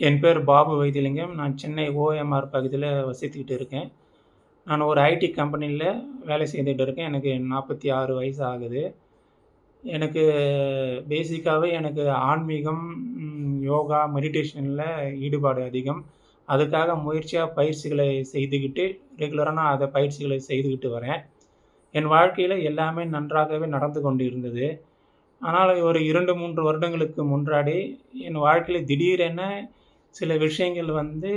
என் பேர் பாபு வைத்தியலிங்கம். நான் சென்னை ஓஎம்ஆர் பகுதியில வசித்துக்கிட்டு இருக்கேன். நான் ஒரு ஐடி கம்பெனியில வேலை செய்துட்டு இருக்கேன். எனக்கு 46 வயசு ஆகுது. எனக்கு பேசிக்காவே எனக்கு ஆன்மீகம், யோகா, மெடிடேஷன்ல ஈடுபாடு அதிகம். அதுக்காக முயற்சியா பயிற்சிகளை செய்துகிட்டு, ரெகுலரா நான் பயிற்சிகளை செய்துகிட்டு வரேன். என் வாழ்க்கையில எல்லாமே நன்றாகவே நடந்து கொண்டு இருந்தது. ஆனால் ஒரு 2, 3 வருடங்களுக்கு முன்னாடி என் வாழ்க்கையில திடீரென சில விஷயங்கள் வந்து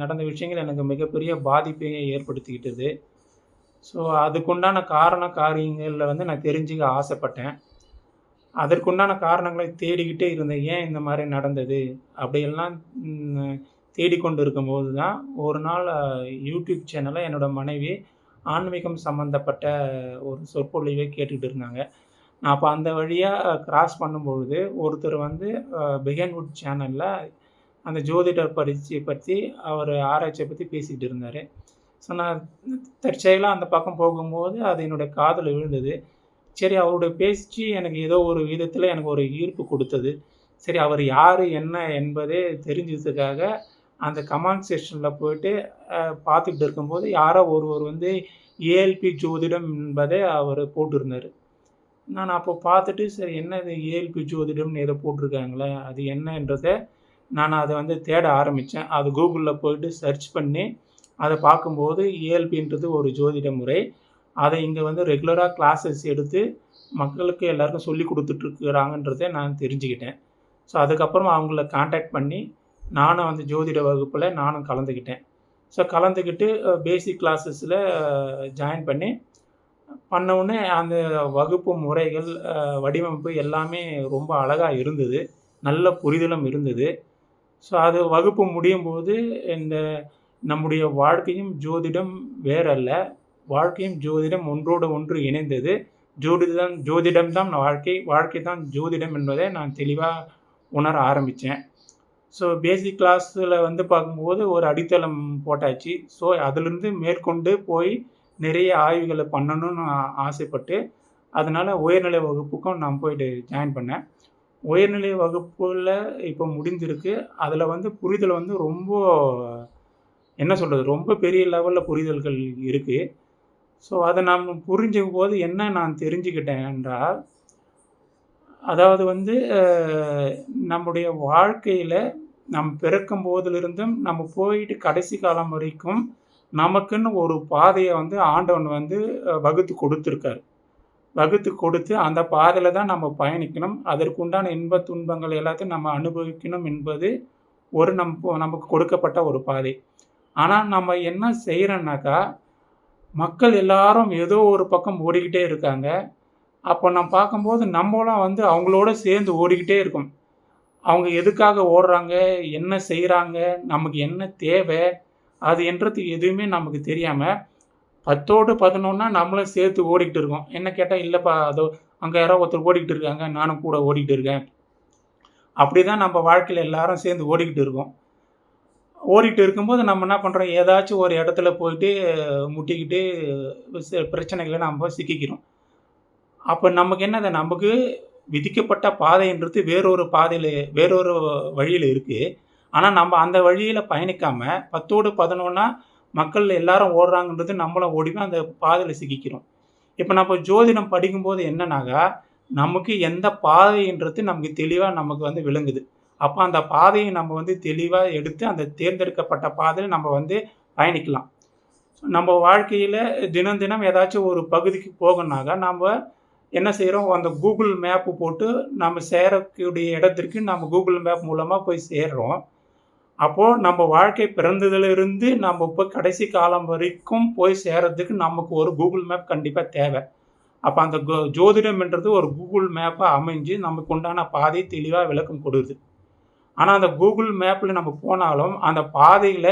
நடந்த விஷயங்கள் எனக்கு மிகப்பெரிய பாதிப்பை ஏற்படுத்திக்கிட்டது. ஸோ, அதுக்குண்டான காரண காரியங்கள வந்து நான் தெரிஞ்சுக்க ஆசைப்பட்டேன். அதற்குண்டான காரணங்களை தேடிக்கிட்டே இருந்தேன். ஏன் இந்த மாரி நடந்தது? அப்படியெல்லாம் தேடிக்கொண்டு இருக்கும்போது தான், ஒரு நாள் யூடியூப் சேனல்ல என்னோட மனைவி ஆன்மீகம் சம்மந்தப்பட்ட ஒரு சொற்பொழிவை கேட்டுட்டு இருந்தாங்க. நான் அப்ப அந்த வழியா கிராஸ் பண்ணும்பொழுது, ஒருத்தர் வந்து பிகைன் வுட் சேனல்ல அந்த ஜோதிடர் பத்தி அவரு ஆராய்ச்சிய பத்தி பேசிட்டு இருந்தாரு. ஸோ, நான் தற்செயலா அந்த பக்கம் போகும்போது, அது என்னுடைய காதுல விழுந்தது. சரி, அவருடைய பேச்சு எனக்கு ஏதோ ஒரு விதத்தில எனக்கு ஒரு ஈர்ப்பு குடுத்தது. சரி, அவர் யாரு, என்ன என்பதே தெரிஞ்சுக்கிறதுக்காக அந்த கமெண்ட் செக்ஷன்ல போயிட்டு பார்த்துக்கிட்டு இருக்கும்போது, யாரோ ஒருவர் வந்து ஏஎல்பி ஜோதிடம் என்பதை அவரு போட்டிருந்தாரு. நான் அப்போ பார்த்துட்டு, சரி என்னது ஏஎல்பி ஜோதிடம்னு ஏதோ போட்டிருக்காங்களே, அது என்னன்றத நான் அத வந்து தேட ஆரம்பிச்சேன். அது கூகுள்ல போயிட்டு சர்ச் பண்ணி, அத பார்க்கும்போது ஏஎல்பின்றது ஒரு ஜோதிட முறை. அத இங்க வந்து ரெகுலரா கிளாஸஸ் எடுத்து மக்களுக்கு எல்லாருக்கும் சொல்லிக் குடுத்துட்டுருக்காங்கன்றத நான் தெரிஞ்சுக்கிட்டேன். ஸோ, அதுக்கப்புறமா அவங்கள கான்டாக்ட் பண்ணி, நானும் அந்த ஜோதிட வகுப்புல நானும் கலந்துக்கிட்டேன். ஸோ, கலந்துக்கிட்டு பேசிக் கிளாஸஸ்ல ஜாயின் பண்ணவுனே அந்த வகுப்பு முறைகள், வடிவமைப்பு எல்லாமே ரொம்ப அழகா இருந்தது. நல்ல புரிதலும் இருந்தது. ஸோ, அது வகுப்பு முடியும்போது இந்த நம்முடைய வாழ்க்கையும் ஜோதிடம் வேறல்ல. வாழ்க்கையும் ஜோதிடம் ஒன்றோடு ஒன்று இணைந்தது. ஜோதிடம் தான் வாழ்க்கை, வாழ்க்கை தான் ஜோதிடம் என்பதை நான் தெளிவா உணர ஆரம்பிச்சேன். ஸோ, பேசிக் கிளாஸ்ல வந்து பார்க்கும்போது ஒரு அடித்தளம் போட்டாச்சு. ஸோ, அதிலிருந்து மேற்கொண்டு போய் நிறைய ஆய்வுகள பண்ணணும்னு ஆசைப்பட்டு, அதனால உயர்நிலை வகுப்புக்கும் நான் போயிட்டு ஜாயின் பண்ணேன். உயர்நிலை வகுப்புல இப்போ முடிந்திருக்கு. அதில வந்து புரிதல் வந்து ரொம்ப என்ன சொல்றது? ரொம்ப பெரிய லெவல்ல புரிதல்கள் இருக்கு. ஸோ, அத நாம் புரிஞ்சுக்கும்போது என்ன நான் தெரிஞ்சுக்கிட்டேன் என்றால், அதாவது வந்து நம்முடைய வாழ்க்கையில நம் பிறக்கும்போதிலிருந்தும் நம்ம போயிட்டு கடைசி காலம் வரைக்கும் நமக்குன்னு ஒரு பாதைய வந்து ஆண்டவன் வந்து வகுத்து கொடுத்திருக்காரு. வகுத்து கொடுத்து அந்த பாதையில தான் நம்ம பயணிக்கணும். அதற்குண்டான இன்ப துன்பங்கள் எல்லாத்தையும் நம்ம அனுபவிக்கணும் என்பது ஒரு நமக்கு கொடுக்கப்பட்ட ஒரு பாதை. ஆனா நம்ம என்ன செய்றோம்னாக்கா, மக்கள் எல்லாரும் ஏதோ ஒரு பக்கம் ஓடிக்கிட்டே இருக்காங்க. அப்போ நம்ம பார்க்கும்போது நம்மளும் வந்து அவங்களோட சேர்ந்து ஓடிக்கிட்டே இருக்கோம். அவங்க எதுக்காக ஓடுறாங்க? என்ன செய்றாங்க? நமக்கு என்ன தேவை? அது என்றது எதுவுமே நமக்கு தெரியாம 10ஓடு 11னா நம்மளும் சேர்த்து ஓடிக்கிட்டு இருக்கோம். என்ன கேட்டா, இல்லப்பா அதோ அங்க யாரோ ஒருத்தர் ஓடிக்கிட்டு இருக்காங்க. நானும் கூட ஓடிக்கிட்டு இருக்கேன். அப்படிதான் நம்ம வாழ்க்கையில எல்லாரும் சேர்ந்து ஓடிக்கிட்டு இருக்கோம். ஓடிட்டு இருக்கும்போது நம்ம என்ன பண்றோம்? ஏதாச்சும் ஒரு இடத்துல போயிட்டு முட்டிக்கிட்டு பிரச்சனைகள்ல நம்ம சிக்கிக்கிறோம். அப்ப நமக்கு என்னது? நமக்கு விதிக்கப்பட்ட பாதைன்றது வேறொரு வழியில இருக்கு. ஆனா நம்ம அந்த வழியில பயணிக்காம 10ஓடு 11னா மக்கள் எல்லாரும் ஓடுறாங்கன்றது நம்மளும் ஓடி போய் அந்த பாதையில சிக்கிக்கிறோம். இப்ப நம்ம ஜோதிடம் படிக்கும்போது என்னன்னாக்கா, நமக்கு எந்த பாதைன்றது நமக்கு தெளிவா நமக்கு வந்து விளங்குது. அப்ப அந்த பாதைய நம்ம வந்து தெளிவா எடுத்து அந்த தேர்ந்தெடுக்கப்பட்ட பாதையில நம்ம வந்து பயணிக்கலாம். நம்ம வாழ்க்கையில தினம் தினம் ஏதாச்சும் ஒரு பகுதிக்கு போகணும்னாக்கா, நம்ப என்ன செய்றோம்? அந்த கூகுள் மேப் போட்டு நம்ம சேரக்கூடிய இடத்திற்கு நம்ம கூகுள் மேப் மூலமா போய் சேர்றோம். அப்போ நம்ம வாழ்க்கை பிறந்ததிலிருந்து நம்ம இப்ப கடைசி காலம் வரைக்கும் போய் சேர்றதுக்கு நமக்கு ஒரு கூகுள் மேப் கண்டிப்பா தேவை. அப்ப அந்த ஜோதிடம்ன்றது ஒரு கூகுள் மேப்பா அமைஞ்சு நமக்கு உண்டான பாதை தெளிவா விளக்கம் கொடுக்குது. ஆனா அந்த கூகுள் மேப்ல நம்ம போனாலும், அந்த பாதையில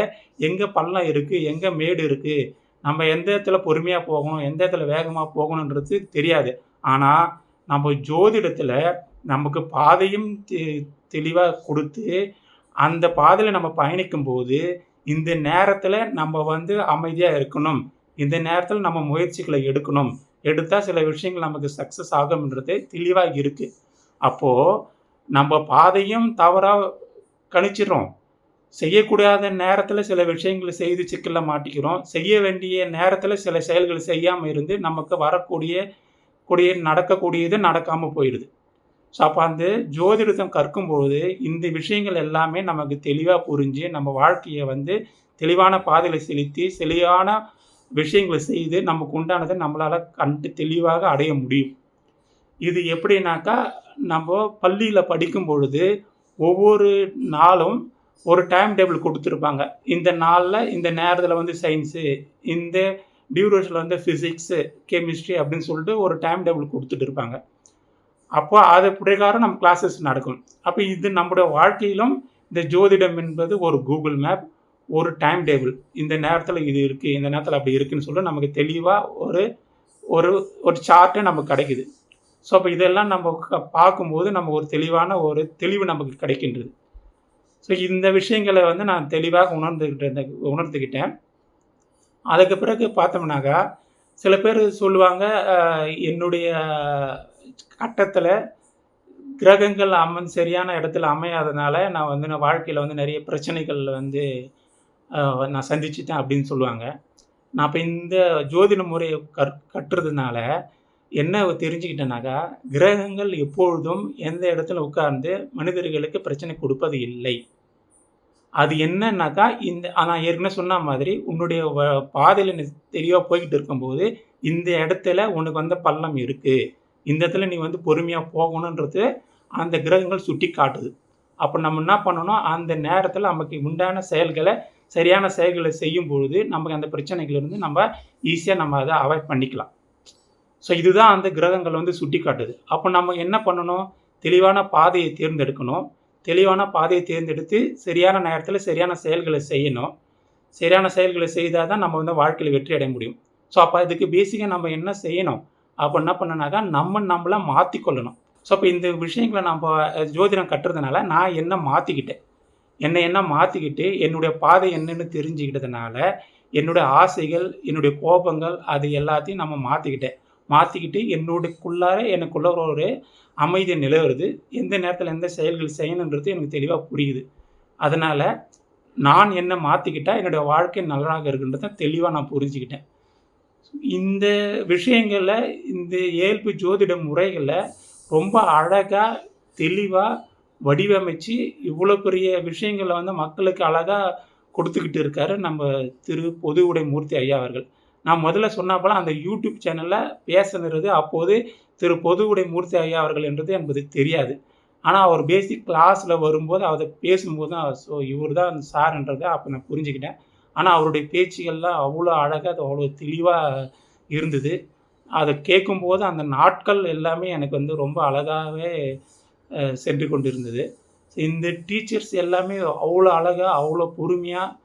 எங்க பள்ளம் இருக்கு, எங்க மேடு இருக்கு, நம்ம எந்த இடத்துல பொறுமையா போகணும், எந்த இடத்துல வேகமா போகணுன்றது தெரியாது. ஆனா, நம்ம ஜோதிடத்துல நமக்கு பாதையும் தெளிவா குடுத்து, அந்த பாதையில நம்ம பயணிக்கும்போது, இந்த நேரத்தில நம்ம வந்து அமைதியா இருக்கணும். இந்த நேரத்தில நம்ம முயற்சிகள எடுக்கணும். எடுத்தா சில விஷயங்கள் நமக்கு சக்சஸ் ஆகும்ன்றது தெளிவா இருக்கு. அப்போ நம்ம பாதையும் தவறா கணிச்சிடுறோம். செய்யக்கூடாத நேரத்தில் சில விஷயங்களை செய்து சிக்கலில் மாட்டிக்கிறோம். செய்ய வேண்டிய நேரத்தில் சில செயல்கள் செய்யாமல் இருந்து நமக்கு நடக்கக்கூடியது நடக்காமல் போயிடுது. ஸோ அப்போ அந்த ஜோதிடத்தம் கற்கும்போது இந்த விஷயங்கள் எல்லாமே நமக்கு தெளிவாக புரிஞ்சு நம்ம வாழ்க்கையை வந்து தெளிவான பாதையில் செலுத்தி தெளிவான விஷயங்களை செய்து நமக்கு உண்டானதை நம்மளால் கண்டு தெளிவாக அடைய முடியும். இது எப்படின்னாக்கா, நம்ம பள்ளியில் படிக்கும் பொழுது ஒவ்வொரு நாளும் ஒரு டைம் டேபிள் கொடுத்துருப்பாங்க. இந்த நாளில் இந்த நேரத்தில் வந்து சயின்ஸு, இந்த டியூரேஷனில் வந்து ஃபிசிக்ஸு, கெமிஸ்ட்ரி அப்படின்னு சொல்லிட்டு ஒரு டைம் டேபிள் கொடுத்துட்டு இருப்பாங்க. அப்போ அது பிரகாரம் நம்ம கிளாஸஸ் நடக்கும். அப்போ இது நம்முடைய வாழ்க்கையிலும் இந்த ஜோதிடம் என்பது ஒரு கூகுள் மேப், ஒரு டைம் டேபிள். இந்த நேரத்தில் இது இருக்குது, இந்த நேரத்தில் அப்படி இருக்குதுன்னு சொல்லி நமக்கு தெளிவாக ஒரு ஒரு ஒரு சார்ட்டே நமக்கு கிடைக்குது. ஸோ அப்போ இதெல்லாம் நம்ம பார்க்கும்போது நம்ம ஒரு தெளிவு நமக்கு கிடைக்கின்றது. ஸோ இந்த விஷயங்களை வந்து நான் தெளிவாக உணர்ந்துக்கிட்டேன். அதுக்கு பிறகு பார்த்தோம்னாக்கா, சில பேர் சொல்லுவாங்க, என்னுடைய கட்டத்தில் கிரகங்கள் சரியான இடத்துல அமையாதனால நான் வாழ்க்கையில் வந்து நிறைய பிரச்சனைகள் வந்து நான் சந்திச்சிட்டேன் அப்படின்னு சொல்லுவாங்க. நான் இப்போ இந்த ஜோதிட முறையை கற்றுறதுனால என்ன தெரிஞ்சுக்கிட்டேனாக்கா, கிரகங்கள் எப்பொழுதும் எந்த இடத்துல உட்கார்ந்து மனிதர்களுக்கு பிரச்சனை கொடுப்பது இல்லை. அது என்னன்னாக்கா, நான் ஏற்கனவே சொன்ன மாதிரி உன்னுடைய பாதையில் நீ தெளிவாக போய்கிட்டு இருக்கும்போது இந்த இடத்துல உனக்கு வந்து பள்ளம் இருக்குது, இந்த இடத்துல நீ வந்து பொறுமையாக போகணுன்றது அந்த கிரகங்கள் சுட்டி காட்டுது. அப்போ நம்ம என்ன பண்ணணும், அந்த நேரத்தில் நமக்கு உண்டான சரியான செயல்களை செய்யும் பொழுது நமக்கு அந்த பிரச்சனைகளிலிருந்து நம்ம ஈஸியாக நம்ம அதை அவாய்ட் பண்ணிக்கலாம். ஸோ இதுதான் அந்த கிரகங்கள் வந்து சுட்டி காட்டுது. அப்போ நம்ம என்ன பண்ணணும், தெளிவான பாதையை தேர்ந்தெடுக்கணும். தெளிவான பாதையை தேர்ந்தெடுத்து சரியான நேரத்தில் சரியான செயல்களை செய்யணும். சரியான செயல்களை செய்தால் தான் நம்ம வந்து வாழ்க்கையில் வெற்றி அடைய முடியும். ஸோ அப்போ இதுக்கு பேசிக்காக நம்ம என்ன செய்யணும், அப்போ என்ன பண்ணனாக்கா நம்மளை மாற்றிக்கொள்ளணும். ஸோ அப்போ இந்த விஷயங்களை நம்ம ஜோதிடம் கட்டுறதுனால நான் என்ன மாற்றிக்கிட்டேன், என்ன மாற்றிக்கிட்டு என்னுடைய பாதை என்னன்னு தெரிஞ்சுக்கிட்டதுனால என்னுடைய ஆசைகள், என்னுடைய கோபங்கள் அது எல்லாத்தையும் நம்ம மாற்றிக்கிட்டு எனக்குள்ள ஒரு அமைதி நிலவுறது. எந்த நேரத்தில் எந்த செயல்கள் செய்யணுன்றது எனக்கு தெளிவாக புரியுது. அதனால் நான் என்ன மாற்றிக்கிட்டா என்னுடைய வாழ்க்கை நல்லாக இருக்குன்றதை தெளிவாக நான் புரிஞ்சுக்கிட்டேன். இந்த விஷயங்களில் இந்த ஏல்பு ஜோதிட முறைகளை ரொம்ப அழகாக தெளிவாக வடிவமைச்சு இவ்வளோ பெரிய விஷயங்களை வந்து மக்களுக்கு அழகாக கொடுத்துக்கிட்டு இருக்காரு நம்ம திரு பொதுவுடை மூர்த்தி ஐயா அவர்கள். நான் முதல்ல சொன்னப்போல அந்த யூடியூப் சேனலில் பேசுனது அப்போது திரு பொதுவுடை மூர்த்தி ஐயா அவர்கள் என்றது என்பது தெரியாது. ஆனால் அவர் பேசிக் கிளாஸில் வரும்போது அதை பேசும்போது தான் ஸோ இவர் தான் சார்ன்றதை அப்போ நான் புரிஞ்சுக்கிட்டேன். ஆனால் அவருடைய பேச்சுகள்லாம் அவ்வளோ அழகாக, அது அவ்வளோ தெளிவாக இருந்தது. அதை கேட்கும்போது அந்த நாட்கள் எல்லாமே எனக்கு வந்து ரொம்ப அழகாகவே சென்று கொண்டிருந்தது. இந்த டீச்சர்ஸ் எல்லாமே அவ்வளோ அழகாக, அவ்வளோ பொறுமையாக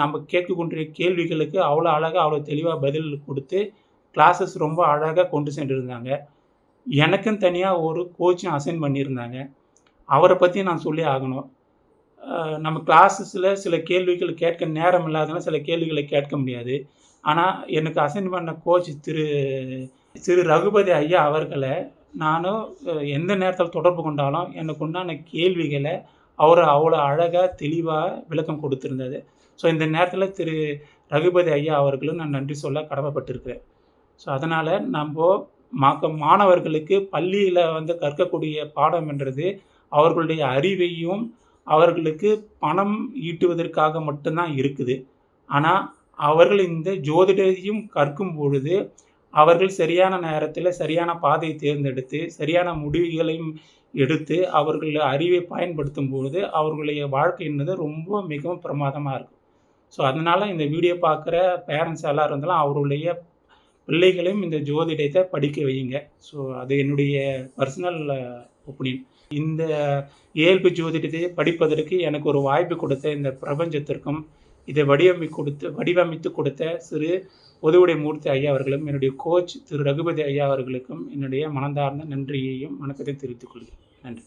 நம்ம கேட்கக்கூடிய கேள்விகளுக்கு அவ்வளோ அழகாக, அவ்வளோ தெளிவாக பதில் கொடுத்து கிளாஸஸ் ரொம்ப அழகாக கொண்டு சென்றிருந்தாங்க. எனக்குன்னு தனியாக ஒரு கோச்சும் அசைன் பண்ணியிருந்தாங்க. அவரை பற்றி நான் சொல்லி ஆகணும். நம்ம கிளாஸஸில் சில கேள்விகள் கேட்க நேரம் இல்லாதனால சில கேள்விகளை கேட்க முடியாது. ஆனால் எனக்கு அசைன் பண்ண கோச் திரு ரகுபதி ஐயா அவர்களை நானும் எந்த நேரத்தில் தொடர்பு கொண்டாலும் எனக்கு உண்டான கேள்விகளை அவர் அவ்வளோ அழகாக தெளிவாக விளக்கம் கொடுத்துருந்தது. ஸோ இந்த நேரத்தில் திரு ரகுபதி ஐயா அவர்களும் நான் நன்றி சொல்ல கடமைப்பட்டிருக்கிறேன். ஸோ அதனால் மாணவர்களுக்கு பள்ளியில் வந்து கற்கக்கூடிய பாடம் என்றது அவர்களுடைய அறிவையும் அவர்களுக்கு பணம் ஈட்டுவதற்காக மட்டும்தான் இருக்குது. ஆனால் அவர்கள் இந்த ஜோதிடத்தையும் கற்கும் பொழுது அவர்கள் சரியான நேரத்தில் சரியான பாதையை தேர்ந்தெடுத்து சரியான முடிவுகளையும் எடுத்து அவர்கள் அறிவை பயன்படுத்தும் பொழுது அவர்களுடைய வாழ்க்கை என்பது ரொம்ப மிகவும் பிரமாதமாக இருக்கும். ஸோ அதனால் இந்த வீடியோ பார்க்குற பேரண்ட்ஸ் எல்லோரும் இருந்தாலும் அவருடைய பிள்ளைகளையும் இந்த ஜோதிடத்தை படிக்க வையுங்க. ஸோ அது என்னுடைய பர்சனல் ஒப்பீனியன். இந்த இயல்பு ஜோதிடத்தை படிப்பதற்கு எனக்கு ஒரு வாய்ப்பு கொடுத்த இந்த பிரபஞ்சத்திற்கும் இதை வடிவமைத்து கொடுத்த திரு பொதுவுடை மூர்த்தி ஐயா அவர்களும் என்னுடைய கோச் திரு ரகுபதி ஐயா அவர்களுக்கும் என்னுடைய மனந்தார்ந்த நன்றியையும் வணக்கத்தை தெரிவித்துக் கொள்கிறேன். நன்றி.